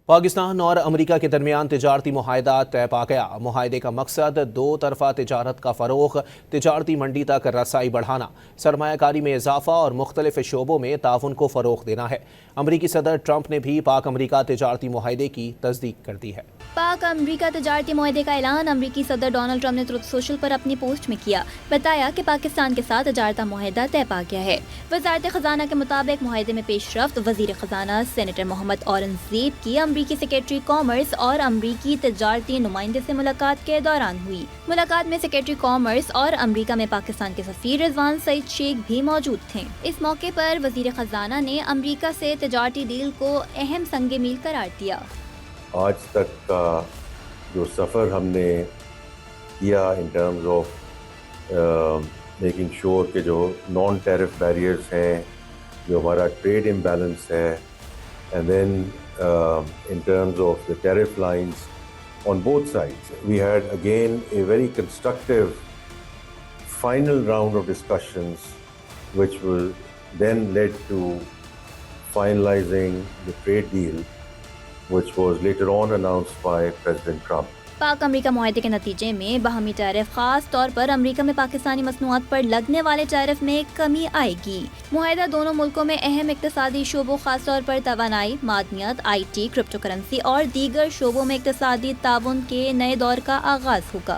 پاکستان اور امریکہ کے درمیان تجارتی معاہدہ طے پا گیا۔ معاہدے کا مقصد دو طرفہ تجارت کا فروغ، تجارتی منڈی تک رسائی بڑھانا، سرمایہ کاری میں اضافہ اور مختلف شعبوں میں تعاون کو فروغ دینا ہے۔ امریکی صدر ٹرمپ نے بھی پاک امریکہ تجارتی معاہدے کی تصدیق کر دی ہے۔ پاک امریکہ تجارتی معاہدے کا اعلان امریکی صدر ڈونلڈ ٹرمپ نے ٹروتھ سوشل پر اپنی پوسٹ میں کیا۔ بتایا کہ پاکستان کے ساتھ تجارتی معاہدہ طے پا گیا ہے۔ وزارت خزانہ کے مطابق معاہدے میں پیش رفت وزیر خزانہ سینیٹر محمد اورنگزیب کی امریکی سیکریٹری کامرس اور امریکی تجارتی نمائندے سے ملاقات کے دوران ہوئی۔ ملاقات میں سیکریٹری کامرس اور امریکہ میں پاکستان کے سفیر رضوان سعید شیخ بھی موجود تھے۔ اس موقع پر وزیر خزانہ نے امریکہ سے تجارتی ڈیل کو اہم سنگ میل قرار دیا۔ آج تک کا جو سفر ہم نے کیا in terms of making sure کہ جو نان ٹیرف بیریئرس ہیں، جو ہمارا ٹریڈ امبیلنس ہے، and then in terms of the tariff lines on both sides. We had again a very constructive final round of discussions which will then led to finalizing the trade deal which was later on announced by President Trump. پاک امریکہ معاہدے کے نتیجے میں باہمی tariff, خاص طور پر امریکہ میں پاکستانی مصنوعات پر لگنے والے ٹیرف میں کمی آئے گی۔ معاہدہ دونوں ملکوں میں اہم اقتصادی شعبوں، خاص طور پر توانائی، معدنیات، آئی ٹی، کرپٹو کرنسی اور دیگر شعبوں میں اقتصادی تعاون کے نئے دور کا آغاز ہوگا۔